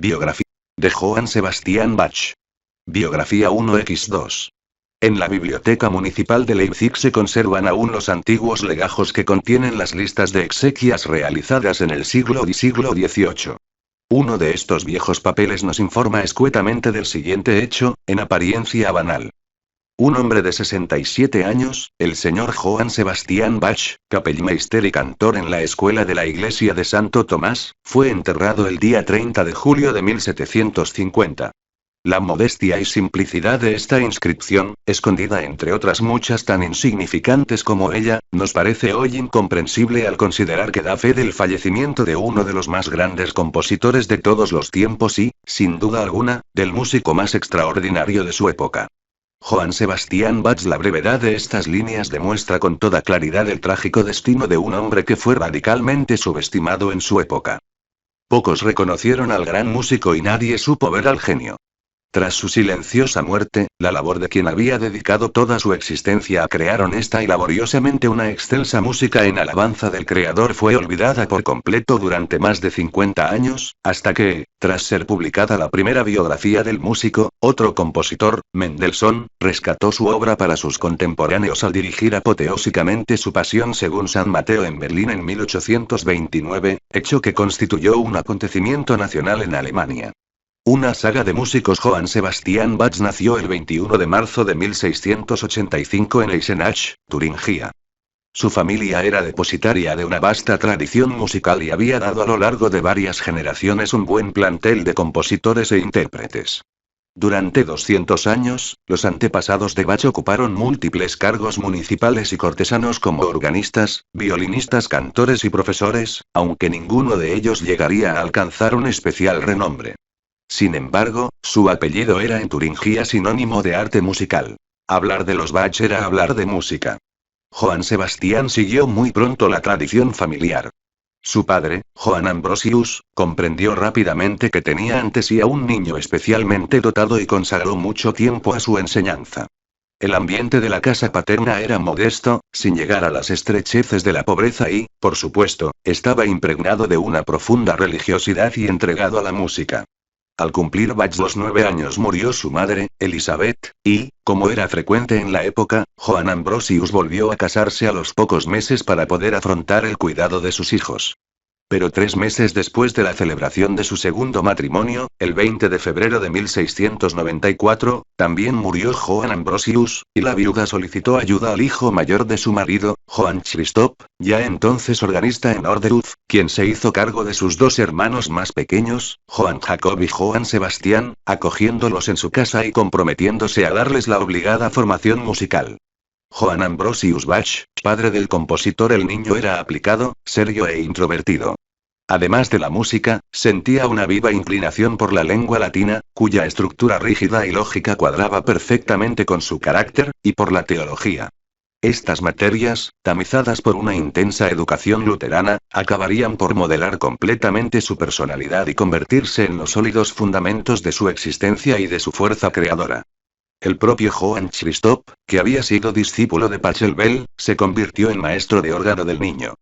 Biografía de Johann Sebastian Bach. Biografía 1x2. En la Biblioteca Municipal de Leipzig se conservan aún los antiguos legajos que contienen las listas de exequias realizadas en el siglo XVIII. Uno de estos viejos papeles nos informa escuetamente del siguiente hecho, en apariencia banal. Un hombre de 67 años, el señor Johann Sebastian Bach, Kapellmeister y cantor en la escuela de la iglesia de Santo Tomás, fue enterrado el día 30 de julio de 1750. La modestia y simplicidad de esta inscripción, escondida entre otras muchas tan insignificantes como ella, nos parece hoy incomprensible al considerar que da fe del fallecimiento de uno de los más grandes compositores de todos los tiempos y, sin duda alguna, del músico más extraordinario de su época. Johann Sebastian Bach. La brevedad de estas líneas demuestra con toda claridad el trágico destino de un hombre que fue radicalmente subestimado en su época. Pocos reconocieron al gran músico y nadie supo ver al genio. Tras su silenciosa muerte, la labor de quien había dedicado toda su existencia a crear honesta y laboriosamente una excelsa música en alabanza del Creador fue olvidada por completo durante más de 50 años, hasta que, tras ser publicada la primera biografía del músico, otro compositor, Mendelssohn, rescató su obra para sus contemporáneos al dirigir apoteósicamente su Pasión según San Mateo en Berlín en 1829, hecho que constituyó un acontecimiento nacional en Alemania. Una saga de músicos. Johann Sebastian Bach nació el 21 de marzo de 1685 en Eisenach, Turingia. Su familia era depositaria de una vasta tradición musical y había dado a lo largo de varias generaciones un buen plantel de compositores e intérpretes. Durante 200 años, los antepasados de Bach ocuparon múltiples cargos municipales y cortesanos como organistas, violinistas, cantores y profesores, aunque ninguno de ellos llegaría a alcanzar un especial renombre. Sin embargo, su apellido era en Turingia sinónimo de arte musical. Hablar de los Bach era hablar de música. Johann Sebastian siguió muy pronto la tradición familiar. Su padre, Johann Ambrosius, comprendió rápidamente que tenía ante sí a un niño especialmente dotado y consagró mucho tiempo a su enseñanza. El ambiente de la casa paterna era modesto, sin llegar a las estrecheces de la pobreza y, por supuesto, estaba impregnado de una profunda religiosidad y entregado a la música. Al cumplir Bach los 9 años murió su madre, Elizabeth, y, como era frecuente en la época, Johann Ambrosius volvió a casarse a los pocos meses para poder afrontar el cuidado de sus hijos. Pero 3 meses después de la celebración de su segundo matrimonio, el 20 de febrero de 1694, también murió Johann Ambrosius, y la viuda solicitó ayuda al hijo mayor de su marido, Johann Christoph, ya entonces organista en Orderud, quien se hizo cargo de sus 2 hermanos más pequeños, Johann Jacob y Johann Sebastian, acogiéndolos en su casa y comprometiéndose a darles la obligada formación musical. Johann Ambrosius Bach, padre del compositor. El niño era aplicado, serio e introvertido. Además de la música, sentía una viva inclinación por la lengua latina, cuya estructura rígida y lógica cuadraba perfectamente con su carácter, y por la teología. Estas materias, tamizadas por una intensa educación luterana, acabarían por modelar completamente su personalidad y convertirse en los sólidos fundamentos de su existencia y de su fuerza creadora. El propio Johann Christoph, que había sido discípulo de Pachelbel, se convirtió en maestro de órgano del niño.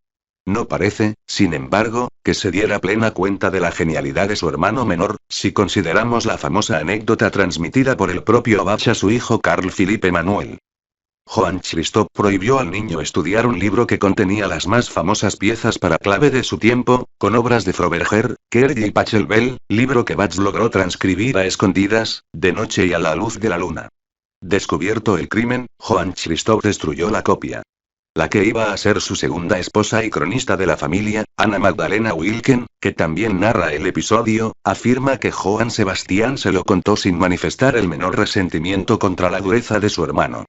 No parece, sin embargo, que se diera plena cuenta de la genialidad de su hermano menor, si consideramos la famosa anécdota transmitida por el propio Bach a su hijo Carl Philipp Emanuel. Johann Christoph prohibió al niño estudiar un libro que contenía las más famosas piezas para clave de su tiempo, con obras de Froberger, Kerr y Pachelbel, libro que Bach logró transcribir a escondidas, de noche y a la luz de la luna. Descubierto el crimen, Johann Christoph destruyó la copia. La que iba a ser su segunda esposa y cronista de la familia, Anna Magdalena Wilken, que también narra el episodio, afirma que Johann Sebastian se lo contó sin manifestar el menor resentimiento contra la dureza de su hermano.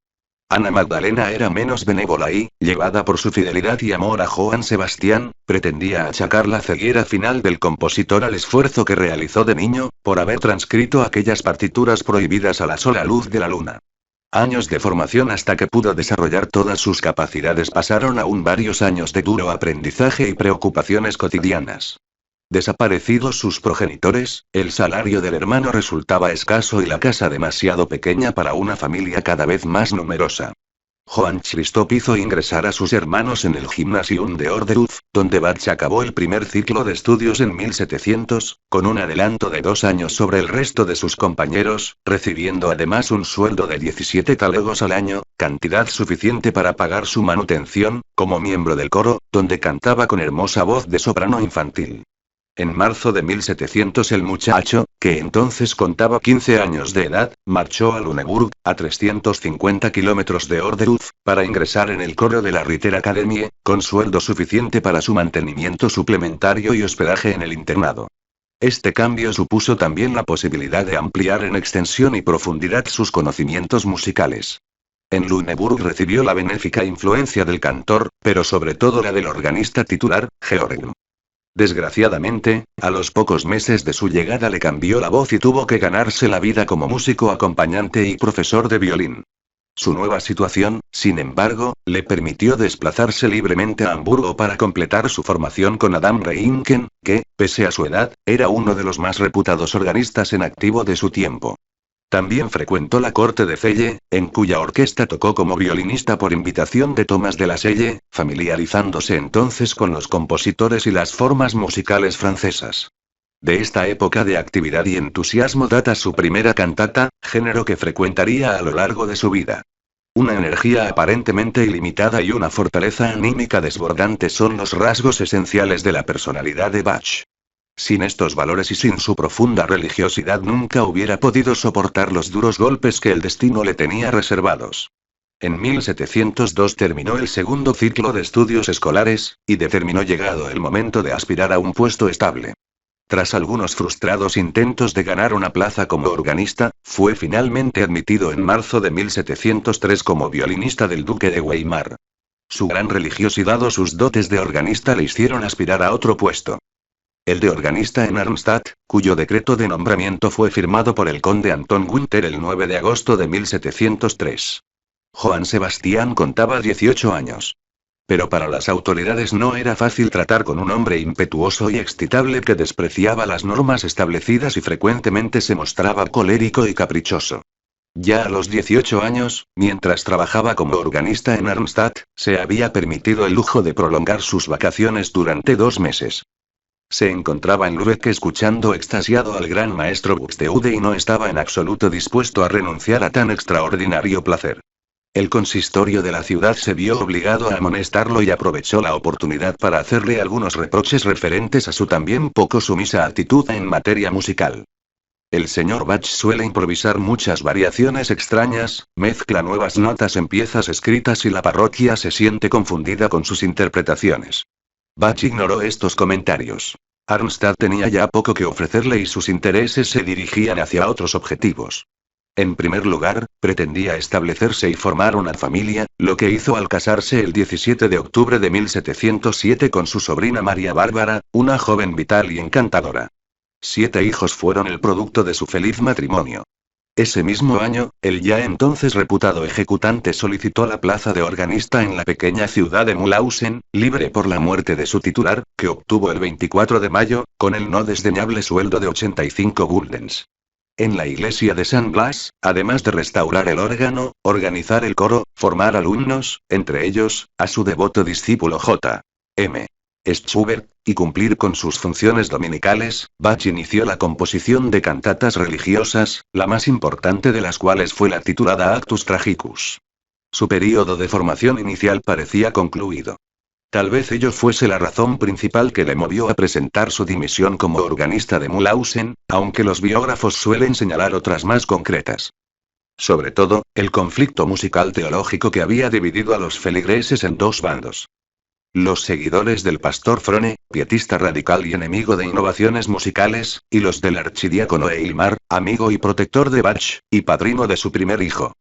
Anna Magdalena era menos benévola y, llevada por su fidelidad y amor a Johann Sebastian, pretendía achacar la ceguera final del compositor al esfuerzo que realizó de niño, por haber transcrito aquellas partituras prohibidas a la sola luz de la luna. Años de formación hasta que pudo desarrollar todas sus capacidades pasaron aún varios años de duro aprendizaje y preocupaciones cotidianas. Desaparecidos sus progenitores, el salario del hermano resultaba escaso y la casa demasiado pequeña para una familia cada vez más numerosa. Johann Christoph hizo ingresar a sus hermanos en el Gymnasium de Orderud, donde Bach acabó el primer ciclo de estudios en 1700, con un adelanto de 2 años sobre el resto de sus compañeros, recibiendo además un sueldo de 17 talegos al año, cantidad suficiente para pagar su manutención, como miembro del coro, donde cantaba con hermosa voz de soprano infantil. En marzo de 1700 el muchacho, que entonces contaba 15 años de edad, marchó a Lüneburg, a 350 kilómetros de Orderud, para ingresar en el coro de la Ritter Academie, con sueldo suficiente para su mantenimiento suplementario y hospedaje en el internado. Este cambio supuso también la posibilidad de ampliar en extensión y profundidad sus conocimientos musicales. En Lüneburg recibió la benéfica influencia del cantor, pero sobre todo la del organista titular, Georg. Desgraciadamente, a los pocos meses de su llegada le cambió la voz y tuvo que ganarse la vida como músico acompañante y profesor de violín. Su nueva situación, sin embargo, le permitió desplazarse libremente a Hamburgo para completar su formación con Adam Reinken, que, pese a su edad, era uno de los más reputados organistas en activo de su tiempo. También frecuentó la corte de Celle, en cuya orquesta tocó como violinista por invitación de Thomas de la Selle, familiarizándose entonces con los compositores y las formas musicales francesas. De esta época de actividad y entusiasmo data su primera cantata, género que frecuentaría a lo largo de su vida. Una energía aparentemente ilimitada y una fortaleza anímica desbordante son los rasgos esenciales de la personalidad de Bach. Sin estos valores y sin su profunda religiosidad nunca hubiera podido soportar los duros golpes que el destino le tenía reservados. En 1702 terminó el segundo ciclo de estudios escolares, y determinó llegado el momento de aspirar a un puesto estable. Tras algunos frustrados intentos de ganar una plaza como organista, fue finalmente admitido en marzo de 1703 como violinista del duque de Weimar. Su gran religiosidad o sus dotes de organista le hicieron aspirar a otro puesto. El de organista en Arnstadt, cuyo decreto de nombramiento fue firmado por el conde Anton Günther el 9 de agosto de 1703. Johann Sebastian contaba 18 años. Pero para las autoridades no era fácil tratar con un hombre impetuoso y excitable que despreciaba las normas establecidas y frecuentemente se mostraba colérico y caprichoso. Ya a los 18 años, mientras trabajaba como organista en Arnstadt, se había permitido el lujo de prolongar sus vacaciones durante 2 meses. Se encontraba en Lübeck escuchando extasiado al gran maestro Buxtehude y no estaba en absoluto dispuesto a renunciar a tan extraordinario placer. El consistorio de la ciudad se vio obligado a amonestarlo y aprovechó la oportunidad para hacerle algunos reproches referentes a su también poco sumisa actitud en materia musical. El señor Bach suele improvisar muchas variaciones extrañas, mezcla nuevas notas en piezas escritas y la parroquia se siente confundida con sus interpretaciones. Bach ignoró estos comentarios. Arnstadt tenía ya poco que ofrecerle y sus intereses se dirigían hacia otros objetivos. En primer lugar, pretendía establecerse y formar una familia, lo que hizo al casarse el 17 de octubre de 1707 con su sobrina María Bárbara, una joven vital y encantadora. 7 hijos fueron el producto de su feliz matrimonio. Ese mismo año, el ya entonces reputado ejecutante solicitó la plaza de organista en la pequeña ciudad de Mühlhausen, libre por la muerte de su titular, que obtuvo el 24 de mayo, con el no desdeñable sueldo de 85 guldens. En la iglesia de San Blas, además de restaurar el órgano, organizar el coro, formar alumnos, entre ellos, a su devoto discípulo J. M. Schubert, y cumplir con sus funciones dominicales, Bach inició la composición de cantatas religiosas, la más importante de las cuales fue la titulada Actus Tragicus. Su período de formación inicial parecía concluido. Tal vez ello fuese la razón principal que le movió a presentar su dimisión como organista de Mühlhausen, aunque los biógrafos suelen señalar otras más concretas. Sobre todo, el conflicto musical teológico que había dividido a los feligreses en 2 bandos. Los seguidores del pastor Frone, pietista radical y enemigo de innovaciones musicales, y los del archidiácono Eilmar, amigo y protector de Bach, y padrino de su primer hijo.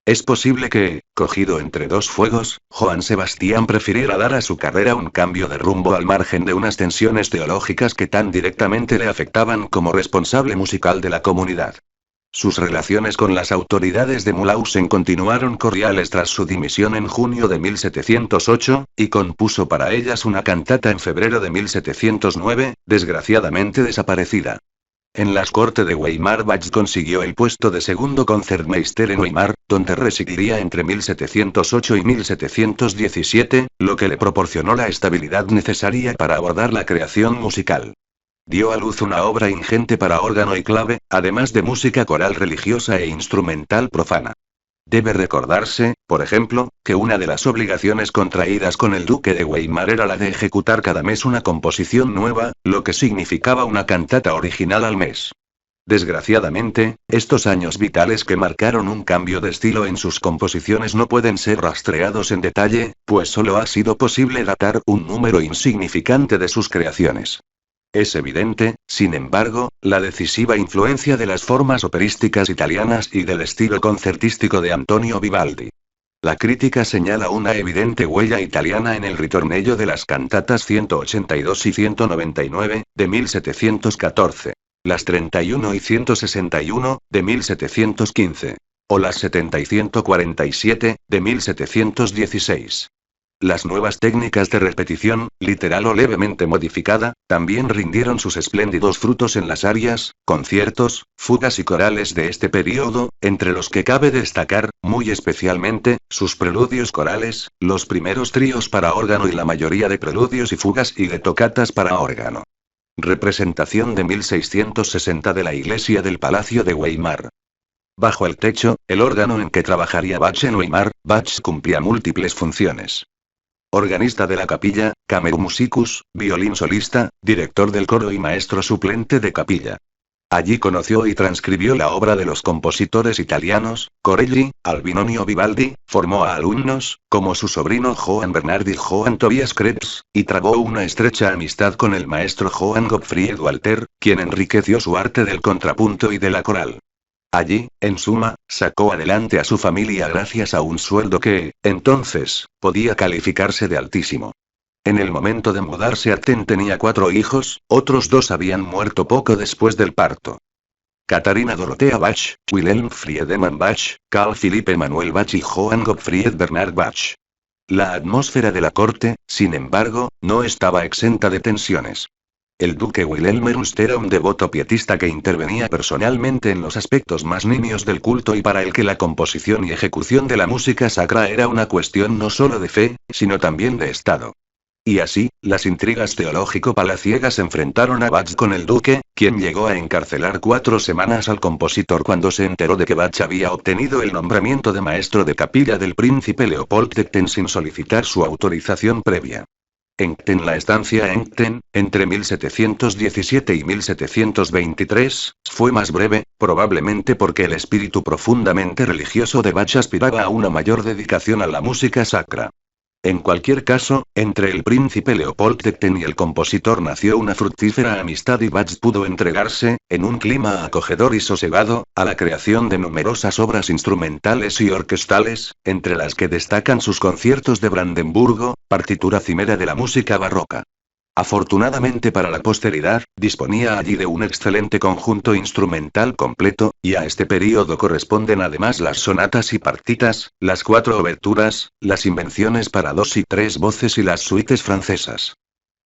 Es posible que, cogido entre 2 fuegos, Johann Sebastian prefiriera dar a su carrera un cambio de rumbo al margen de unas tensiones teológicas que tan directamente le afectaban como responsable musical de la comunidad. Sus relaciones con las autoridades de Mühlhausen continuaron cordiales tras su dimisión en junio de 1708, y compuso para ellas una cantata en febrero de 1709, desgraciadamente desaparecida. En las cortes de Weimar Bach consiguió el puesto de segundo concertmeister en Weimar, donde residiría entre 1708 y 1717, lo que le proporcionó la estabilidad necesaria para abordar la creación musical. Dio a luz una obra ingente para órgano y clave, además de música coral religiosa e instrumental profana. Debe recordarse, por ejemplo, que una de las obligaciones contraídas con el duque de Weimar era la de ejecutar cada mes una composición nueva, lo que significaba una cantata original al mes. Desgraciadamente, estos años vitales que marcaron un cambio de estilo en sus composiciones no pueden ser rastreados en detalle, pues solo ha sido posible datar un número insignificante de sus creaciones. Es evidente, sin embargo, la decisiva influencia de las formas operísticas italianas y del estilo concertístico de Antonio Vivaldi. La crítica señala una evidente huella italiana en el ritornello de las cantatas 182 y 199, de 1714, las 31 y 161, de 1715, o las 70 y 147, de 1716. Las nuevas técnicas de repetición, literal o levemente modificada, también rindieron sus espléndidos frutos en las arias, conciertos, fugas y corales de este período, entre los que cabe destacar, muy especialmente, sus preludios corales, los primeros tríos para órgano y la mayoría de preludios y fugas y de tocatas para órgano. Representación de 1660 de la iglesia del Palacio de Weimar. Bajo el techo, el órgano en que trabajaría Bach en Weimar, Bach cumplía múltiples funciones. Organista de la capilla, Kammermusicus, violín solista, director del coro y maestro suplente de capilla. Allí conoció y transcribió la obra de los compositores italianos, Corelli, Albinoni o Vivaldi, formó a alumnos, como su sobrino Johann Bernhard y Johann Tobias Krebs, y trabó una estrecha amistad con el maestro Johann Gottfried Walter, quien enriqueció su arte del contrapunto y de la coral. Allí, en suma, sacó adelante a su familia gracias a un sueldo que, entonces, podía calificarse de altísimo. En el momento de mudarse a Aten tenía 4 hijos, otros 2 habían muerto poco después del parto. Katharina Dorothea Bach, Wilhelm Friedemann Bach, Carl Philipp Emanuel Bach y Johann Gottfried Bernhard Bach. La atmósfera de la corte, sin embargo, no estaba exenta de tensiones. El duque Wilhelm Ernst era un devoto pietista que intervenía personalmente en los aspectos más nimios del culto y para el que la composición y ejecución de la música sacra era una cuestión no solo de fe, sino también de Estado. Y así, las intrigas teológico-palaciegas enfrentaron a Bach con el duque, quien llegó a encarcelar 4 semanas al compositor cuando se enteró de que Bach había obtenido el nombramiento de maestro de capilla del príncipe Leopold de Kten sin solicitar su autorización previa. La estancia en Kten, entre 1717 y 1723, fue más breve, probablemente porque el espíritu profundamente religioso de Bach aspiraba a una mayor dedicación a la música sacra. En cualquier caso, entre el príncipe Leopold de Kten y el compositor nació una fructífera amistad y Bach pudo entregarse, en un clima acogedor y sosegado, a la creación de numerosas obras instrumentales y orquestales, entre las que destacan sus conciertos de Brandenburgo, partitura cimera de la música barroca. Afortunadamente para la posteridad, disponía allí de un excelente conjunto instrumental completo, y a este período corresponden además las sonatas y partitas, las 4 oberturas, las invenciones para 2 y 3 voces y las suites francesas.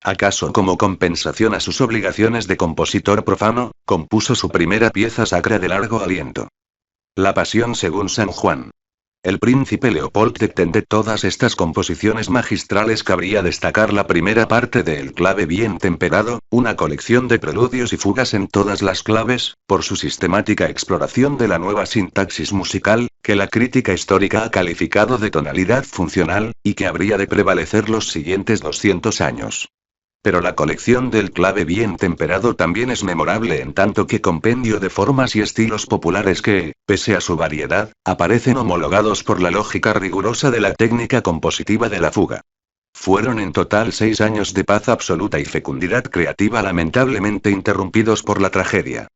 ¿Acaso como compensación a sus obligaciones de compositor profano, compuso su primera pieza sacra de largo aliento? La Pasión según San Juan. El príncipe Leopold de Kten. De todas estas composiciones magistrales cabría destacar la primera parte de El clave bien temperado, una colección de preludios y fugas en todas las claves, por su sistemática exploración de la nueva sintaxis musical, que la crítica histórica ha calificado de tonalidad funcional, y que habría de prevalecer los siguientes 200 años. Pero la colección del clave bien temperado también es memorable en tanto que compendio de formas y estilos populares que, pese a su variedad, aparecen homologados por la lógica rigurosa de la técnica compositiva de la fuga. Fueron en total 6 años de paz absoluta y fecundidad creativa lamentablemente interrumpidos por la tragedia.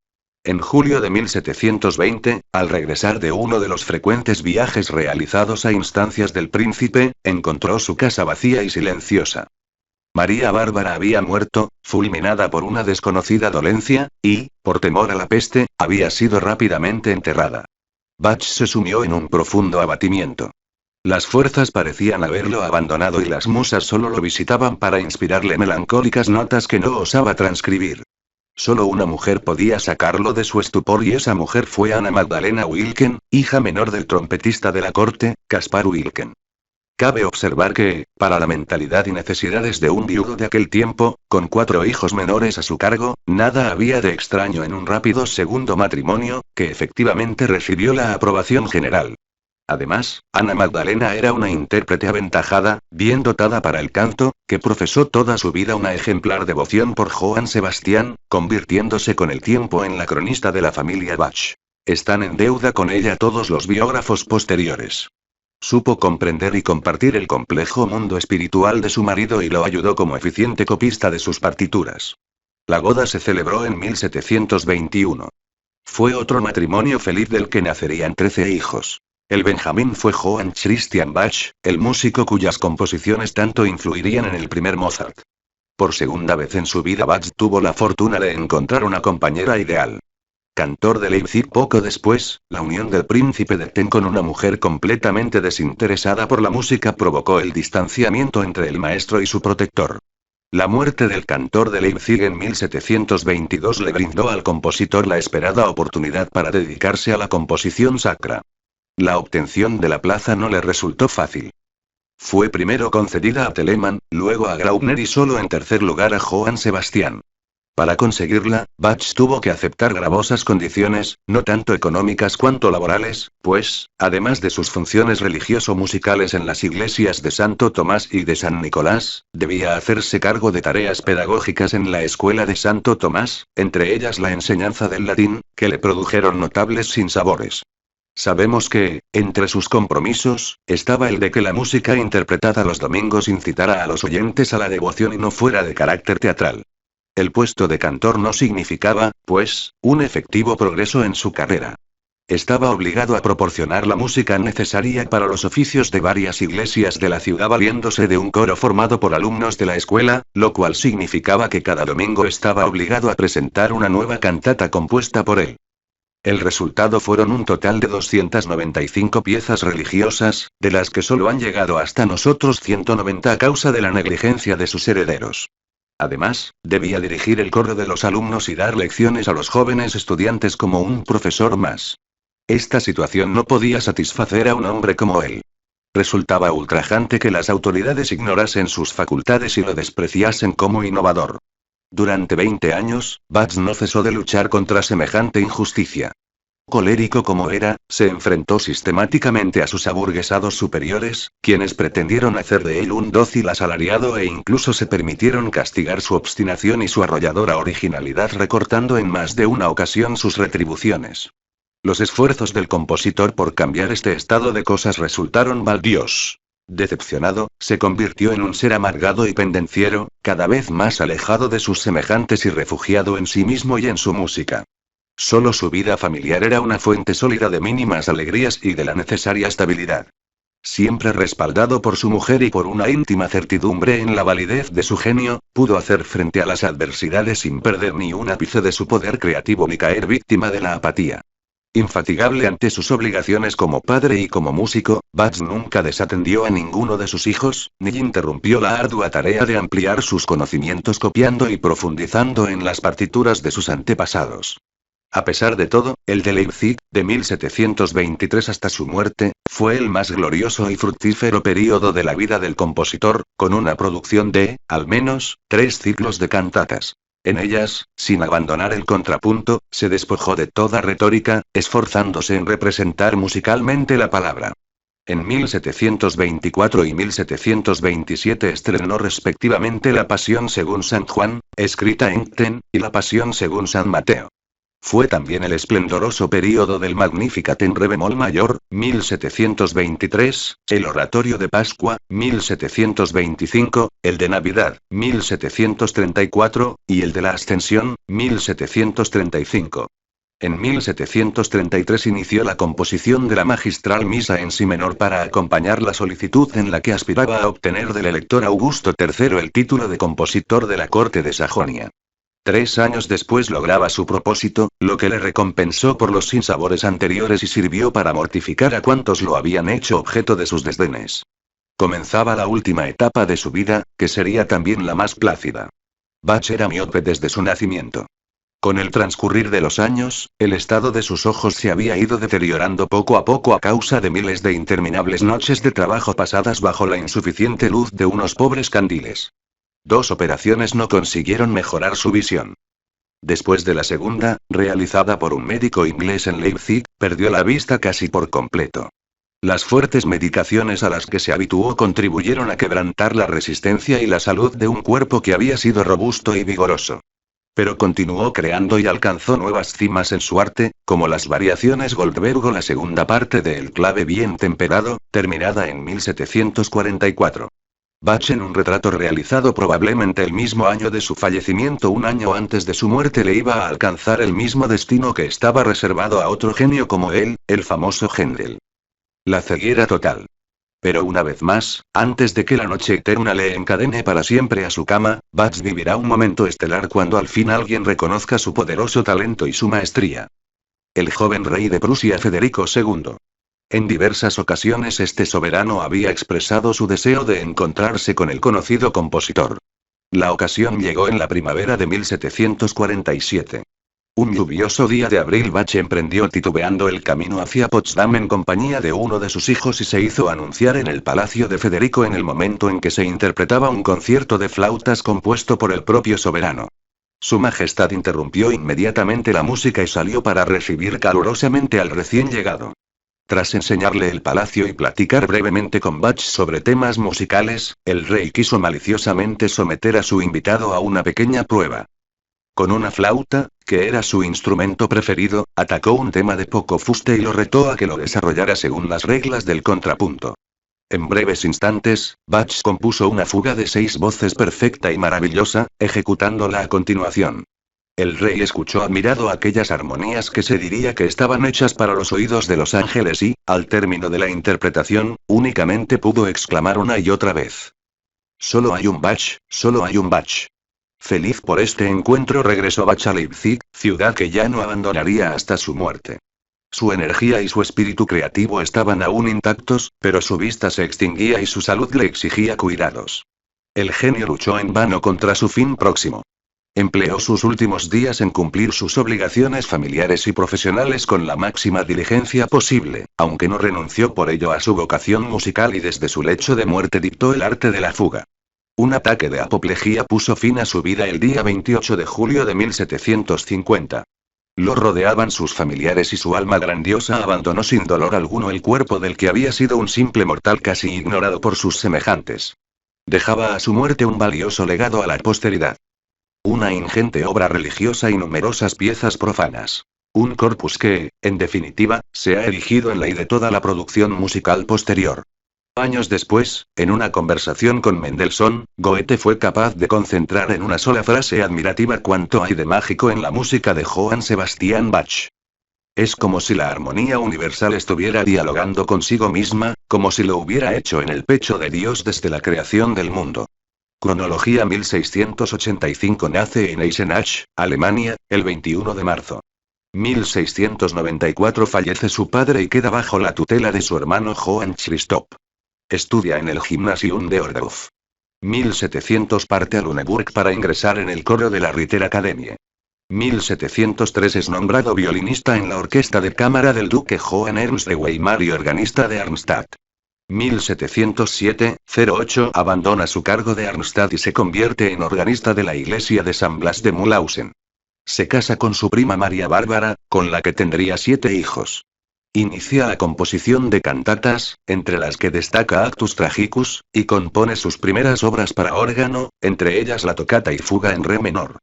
En julio de 1720, al regresar de uno de los frecuentes viajes realizados a instancias del príncipe, encontró su casa vacía y silenciosa. María Bárbara había muerto, fulminada por una desconocida dolencia, y, por temor a la peste, había sido rápidamente enterrada. Bach se sumió en un profundo abatimiento. Las fuerzas parecían haberlo abandonado y las musas solo lo visitaban para inspirarle melancólicas notas que no osaba transcribir. Solo una mujer podía sacarlo de su estupor y esa mujer fue Anna Magdalena Wilken, hija menor del trompetista de la corte, Caspar Wilken. Cabe observar que, para la mentalidad y necesidades de un viudo de aquel tiempo, con 4 hijos menores a su cargo, nada había de extraño en un rápido segundo matrimonio, que efectivamente recibió la aprobación general. Además, Anna Magdalena era una intérprete aventajada, bien dotada para el canto, que profesó toda su vida una ejemplar devoción por Johann Sebastian, convirtiéndose con el tiempo en la cronista de la familia Bach. Están en deuda con ella todos los biógrafos posteriores. Supo comprender y compartir el complejo mundo espiritual de su marido y lo ayudó como eficiente copista de sus partituras. La boda se celebró en 1721. Fue otro matrimonio feliz del que nacerían 13 hijos. El Benjamín fue Johann Christian Bach, el músico cuyas composiciones tanto influirían en el primer Mozart. Por segunda vez en su vida Bach tuvo la fortuna de encontrar una compañera ideal. Cantor de Leipzig poco después, la unión del príncipe de Ten con una mujer completamente desinteresada por la música provocó el distanciamiento entre el maestro y su protector. La muerte del cantor de Leipzig en 1722 le brindó al compositor la esperada oportunidad para dedicarse a la composición sacra. La obtención de la plaza no le resultó fácil. Fue primero concedida a Telemann, luego a Graupner y solo en tercer lugar a Johann Sebastian. Para conseguirla, Bach tuvo que aceptar gravosas condiciones, no tanto económicas cuanto laborales, pues, además de sus funciones religioso-musicales en las iglesias de Santo Tomás y de San Nicolás, debía hacerse cargo de tareas pedagógicas en la escuela de Santo Tomás, entre ellas la enseñanza del latín, que le produjeron notables sinsabores. Sabemos que, entre sus compromisos, estaba el de que la música interpretada los domingos incitara a los oyentes a la devoción y no fuera de carácter teatral. El puesto de cantor no significaba, pues, un efectivo progreso en su carrera. Estaba obligado a proporcionar la música necesaria para los oficios de varias iglesias de la ciudad valiéndose de un coro formado por alumnos de la escuela, lo cual significaba que cada domingo estaba obligado a presentar una nueva cantata compuesta por él. El resultado fueron un total de 295 piezas religiosas, de las que solo han llegado hasta nosotros 190 a causa de la negligencia de sus herederos. Además, debía dirigir el coro de los alumnos y dar lecciones a los jóvenes estudiantes como un profesor más. Esta situación no podía satisfacer a un hombre como él. Resultaba ultrajante que las autoridades ignorasen sus facultades y lo despreciasen como innovador. Durante 20 años, Bach no cesó de luchar contra semejante injusticia. Colérico como era, se enfrentó sistemáticamente a sus aburguesados superiores, quienes pretendieron hacer de él un dócil asalariado e incluso se permitieron castigar su obstinación y su arrolladora originalidad recortando en más de una ocasión sus retribuciones. Los esfuerzos del compositor por cambiar este estado de cosas resultaron baldíos. Decepcionado, se convirtió en un ser amargado y pendenciero, cada vez más alejado de sus semejantes y refugiado en sí mismo y en su música. Solo su vida familiar era una fuente sólida de mínimas alegrías y de la necesaria estabilidad. Siempre respaldado por su mujer y por una íntima certidumbre en la validez de su genio, pudo hacer frente a las adversidades sin perder ni un ápice de su poder creativo ni caer víctima de la apatía. Infatigable ante sus obligaciones como padre y como músico, Bach nunca desatendió a ninguno de sus hijos, ni interrumpió la ardua tarea de ampliar sus conocimientos copiando y profundizando en las partituras de sus antepasados. A pesar de todo, el de Leipzig, de 1723 hasta su muerte, fue el más glorioso y fructífero período de la vida del compositor, con una producción de, al menos, 3 ciclos de cantatas. En ellas, sin abandonar el contrapunto, se despojó de toda retórica, esforzándose en representar musicalmente la palabra. En 1724 y 1727 estrenó respectivamente La Pasión según San Juan, escrita en Ten, y La Pasión según San Mateo. Fue también el esplendoroso período del Magnificat en re bemol mayor, 1723, el Oratorio de Pascua, 1725, el de Navidad, 1734, y el de la Ascensión, 1735. En 1733 inició la composición de la magistral misa en si menor para acompañar la solicitud en la que aspiraba a obtener del elector Augusto III el título de compositor de la corte de Sajonia. 3 años después lograba su propósito, lo que le recompensó por los sinsabores anteriores y sirvió para mortificar a cuantos lo habían hecho objeto de sus desdenes. Comenzaba la última etapa de su vida, que sería también la más plácida. Bach era miope desde su nacimiento. Con el transcurrir de los años, el estado de sus ojos se había ido deteriorando poco a poco a causa de miles de interminables noches de trabajo pasadas bajo la insuficiente luz de unos pobres candiles. 2 operaciones no consiguieron mejorar su visión. Después de la segunda, realizada por un médico inglés en Leipzig, perdió la vista casi por completo. Las fuertes medicaciones a las que se habituó contribuyeron a quebrantar la resistencia y la salud de un cuerpo que había sido robusto y vigoroso. Pero continuó creando y alcanzó nuevas cimas en su arte, como las variaciones Goldberg o la segunda parte de El clave bien temperado, terminada en 1744. Bach, en un retrato realizado probablemente el mismo año de su fallecimiento, un año antes de su muerte, le iba a alcanzar el mismo destino que estaba reservado a otro genio como él, el famoso Händel. La ceguera total. Pero una vez más, antes de que la noche eterna le encadene para siempre a su cama, Bach vivirá un momento estelar cuando al fin alguien reconozca su poderoso talento y su maestría. El joven rey de Prusia Federico II. En diversas ocasiones este soberano había expresado su deseo de encontrarse con el conocido compositor. La ocasión llegó en la primavera de 1747. Un lluvioso día de abril, Bach emprendió titubeando el camino hacia Potsdam en compañía de uno de sus hijos y se hizo anunciar en el palacio de Federico en el momento en que se interpretaba un concierto de flautas compuesto por el propio soberano. Su Majestad interrumpió inmediatamente la música y salió para recibir calurosamente al recién llegado. Tras enseñarle el palacio y platicar brevemente con Bach sobre temas musicales, el rey quiso maliciosamente someter a su invitado a una pequeña prueba. Con una flauta, que era su instrumento preferido, atacó un tema de poco fuste y lo retó a que lo desarrollara según las reglas del contrapunto. En breves instantes, Bach compuso una fuga de 6 voces perfecta y maravillosa, ejecutándola a continuación. El rey escuchó admirado aquellas armonías que se diría que estaban hechas para los oídos de los ángeles y, al término de la interpretación, únicamente pudo exclamar una y otra vez: «Solo hay un Bach, solo hay un Bach». Feliz por este encuentro, regresó Bach a Leipzig, ciudad que ya no abandonaría hasta su muerte. Su energía y su espíritu creativo estaban aún intactos, pero su vista se extinguía y su salud le exigía cuidados. El genio luchó en vano contra su fin próximo. Empleó sus últimos días en cumplir sus obligaciones familiares y profesionales con la máxima diligencia posible, aunque no renunció por ello a su vocación musical y desde su lecho de muerte dictó el arte de la fuga. Un ataque de apoplejía puso fin a su vida el día 28 de julio de 1750. Lo rodeaban sus familiares y su alma grandiosa abandonó sin dolor alguno el cuerpo del que había sido un simple mortal casi ignorado por sus semejantes. Dejaba a su muerte un valioso legado a la posteridad. Una ingente obra religiosa y numerosas piezas profanas. Un corpus que, en definitiva, se ha erigido en la y de toda la producción musical posterior. Años después, en una conversación con Mendelssohn, Goethe fue capaz de concentrar en una sola frase admirativa cuánto hay de mágico en la música de Johann Sebastian Bach. Es como si la armonía universal estuviera dialogando consigo misma, como si lo hubiera hecho en el pecho de Dios desde la creación del mundo. Cronología 1685. Nace en Eisenach, Alemania, el 21 de marzo. 1694 fallece su padre y queda bajo la tutela de su hermano Johann Christoph. Estudia en el Gymnasium de Ohrdruf. 1700 parte a Lüneburg para ingresar en el coro de la Ritter Academie. 1703 es nombrado violinista en la orquesta de cámara del duque Johann Ernst de Weimar y organista de Arnstadt. 1707-08 abandona su cargo de Arnstadt y se convierte en organista de la iglesia de San Blas de Mulhausen. Se casa con su prima María Bárbara, con la que tendría 7 hijos. Inicia la composición de cantatas, entre las que destaca Actus Tragicus, y compone sus primeras obras para órgano, entre ellas la tocata y fuga en re menor.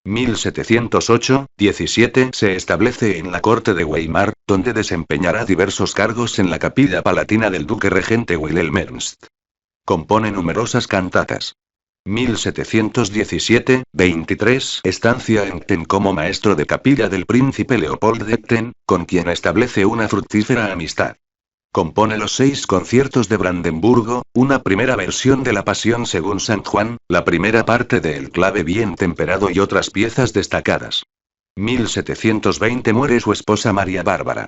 1708-17 se establece en la corte de Weimar, donde desempeñará diversos cargos en la capilla palatina del duque regente Wilhelm Ernst. Compone numerosas cantatas. 1717-23 estancia en Ten como maestro de capilla del príncipe Leopold de Ten, con quien establece una fructífera amistad. Compone los 6 conciertos de Brandenburgo, una primera versión de la Pasión según San Juan, la primera parte de El clave bien temperado y otras piezas destacadas. 1720 muere su esposa María Bárbara.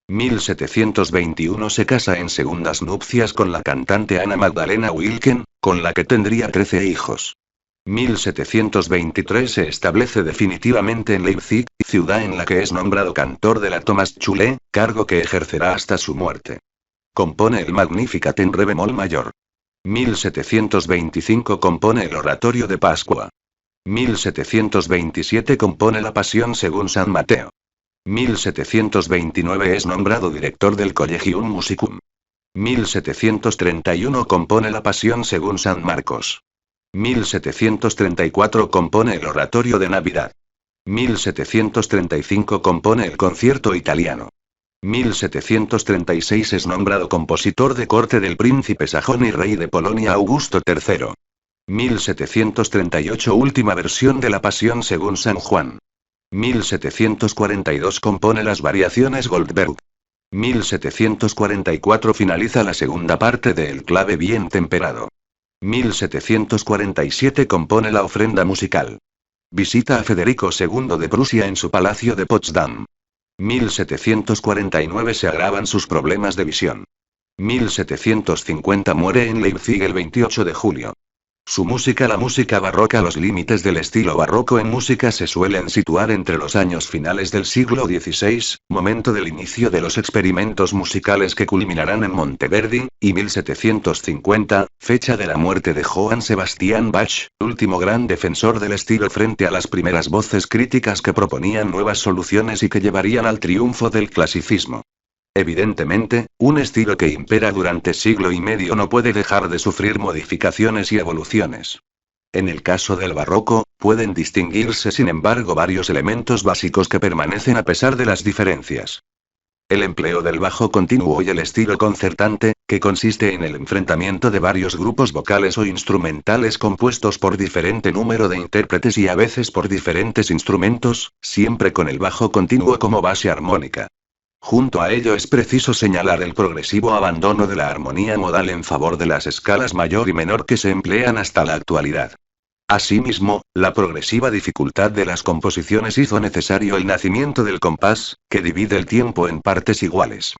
1721 se casa en segundas nupcias con la cantante Ana Magdalena Wilken, con la que tendría 13 hijos. 1723 se establece definitivamente en Leipzig, ciudad en la que es nombrado cantor de la Thomasschule, cargo que ejercerá hasta su muerte. Compone el Magnificat en re bemol mayor. 1725 compone el Oratorio de Pascua. 1727 compone la Pasión según San Mateo. 1729 es nombrado director del Collegium Musicum. 1731 compone la Pasión según San Marcos. 1734 compone el Oratorio de Navidad. 1735 compone el Concierto Italiano. 1736 es nombrado compositor de corte del príncipe sajón y rey de Polonia Augusto III. 1738 última versión de la Pasión según San Juan. 1742 compone las variaciones Goldberg. 1744 finaliza la segunda parte de El clave bien temperado. 1747 compone la ofrenda musical. Visita a Federico II de Prusia en su palacio de Potsdam. 1749 se agravan sus problemas de visión. 1750 muere en Leipzig el 28 de julio. Su música, la música barroca. Los límites del estilo barroco en música se suelen situar entre los años finales del siglo XVI, momento del inicio de los experimentos musicales que culminarán en Monteverdi, y 1750, fecha de la muerte de Johann Sebastian Bach, último gran defensor del estilo frente a las primeras voces críticas que proponían nuevas soluciones y que llevarían al triunfo del clasicismo. Evidentemente, un estilo que impera durante siglo y medio no puede dejar de sufrir modificaciones y evoluciones. En el caso del barroco, pueden distinguirse sin embargo varios elementos básicos que permanecen a pesar de las diferencias. El empleo del bajo continuo y el estilo concertante, que consiste en el enfrentamiento de varios grupos vocales o instrumentales compuestos por diferente número de intérpretes y a veces por diferentes instrumentos, siempre con el bajo continuo como base armónica. Junto a ello es preciso señalar el progresivo abandono de la armonía modal en favor de las escalas mayor y menor que se emplean hasta la actualidad. Asimismo, la progresiva dificultad de las composiciones hizo necesario el nacimiento del compás, que divide el tiempo en partes iguales.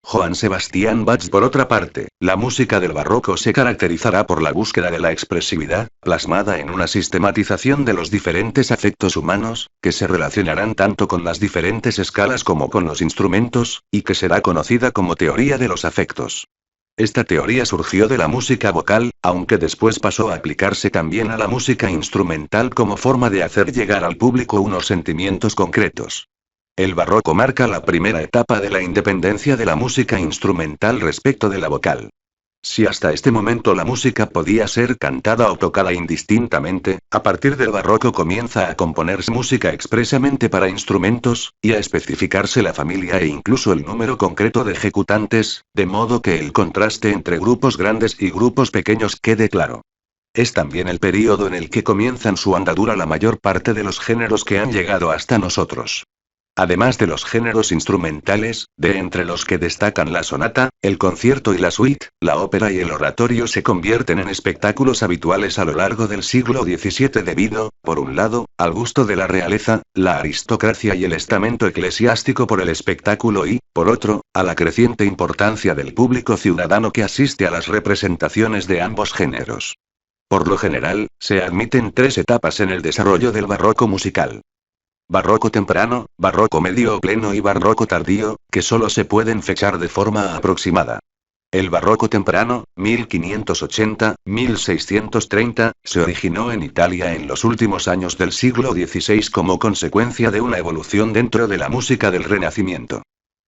Johann Sebastian Bach. Por otra parte, la música del barroco se caracterizará por la búsqueda de la expresividad, plasmada en una sistematización de los diferentes afectos humanos, que se relacionarán tanto con las diferentes escalas como con los instrumentos, y que será conocida como teoría de los afectos. Esta teoría surgió de la música vocal, aunque después pasó a aplicarse también a la música instrumental como forma de hacer llegar al público unos sentimientos concretos. El barroco marca la primera etapa de la independencia de la música instrumental respecto de la vocal. Si hasta este momento la música podía ser cantada o tocada indistintamente, a partir del barroco comienza a componerse música expresamente para instrumentos, y a especificarse la familia e incluso el número concreto de ejecutantes, de modo que el contraste entre grupos grandes y grupos pequeños quede claro. Es también el período en el que comienzan su andadura la mayor parte de los géneros que han llegado hasta nosotros. Además de los géneros instrumentales, de entre los que destacan la sonata, el concierto y la suite, la ópera y el oratorio se convierten en espectáculos habituales a lo largo del siglo XVII debido, por un lado, al gusto de la realeza, la aristocracia y el estamento eclesiástico por el espectáculo y, por otro, a la creciente importancia del público ciudadano que asiste a las representaciones de ambos géneros. Por lo general, se admiten tres etapas en el desarrollo del barroco musical. Barroco temprano, barroco medio o pleno y barroco tardío, que solo se pueden fechar de forma aproximada. El barroco temprano, 1580-1630, se originó en Italia en los últimos años del siglo XVI como consecuencia de una evolución dentro de la música del Renacimiento.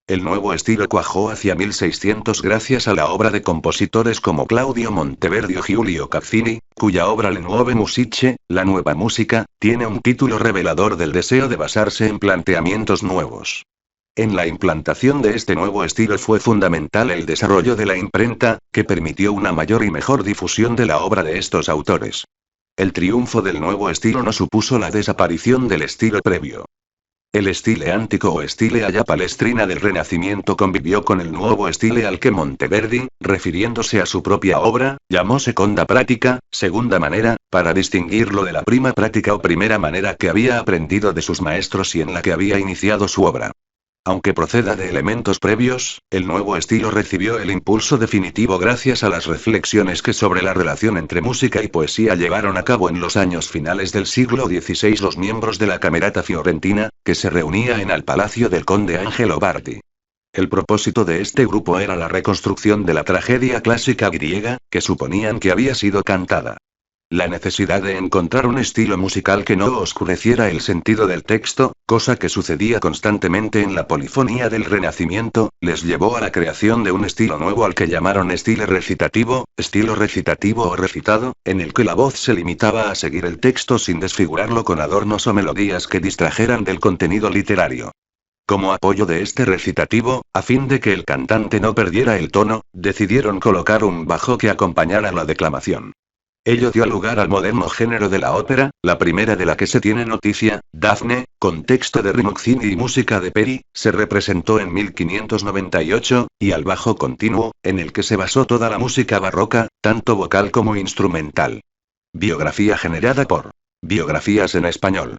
El nuevo estilo cuajó hacia 1600 gracias a la obra de compositores como Claudio Monteverdi o Giulio Caccini, cuya obra Le Nuove Musiche, la nueva música, tiene un título revelador del deseo de basarse en planteamientos nuevos. En la implantación de este nuevo estilo fue fundamental el desarrollo de la imprenta, que permitió una mayor y mejor difusión de la obra de estos autores. El triunfo del nuevo estilo no supuso la desaparición del estilo previo. El estile antico o estile alla palestrina del Renacimiento convivió con el nuevo estile al que Monteverdi, refiriéndose a su propia obra, llamó seconda pratica, segunda manera, para distinguirlo de la prima práctica o primera manera que había aprendido de sus maestros y en la que había iniciado su obra. Aunque proceda de elementos previos, el nuevo estilo recibió el impulso definitivo gracias a las reflexiones que sobre la relación entre música y poesía llevaron a cabo en los años finales del siglo XVI los miembros de la Camerata Fiorentina, que se reunía en el palacio del conde Angelo Bardi. El propósito de este grupo era la reconstrucción de la tragedia clásica griega, que suponían que había sido cantada. La necesidad de encontrar un estilo musical que no oscureciera el sentido del texto, cosa que sucedía constantemente en la polifonía del Renacimiento, les llevó a la creación de un estilo nuevo al que llamaron estilo recitativo o recitado, en el que la voz se limitaba a seguir el texto sin desfigurarlo con adornos o melodías que distrajeran del contenido literario. Como apoyo de este recitativo, a fin de que el cantante no perdiera el tono, decidieron colocar un bajo que acompañara la declamación. Ello dio lugar al moderno género de la ópera, la primera de la que se tiene noticia, Dafne, con texto de Rinuccini y música de Peri, se representó en 1598, y al bajo continuo, en el que se basó toda la música barroca, tanto vocal como instrumental. Biografía generada por Biografías en español.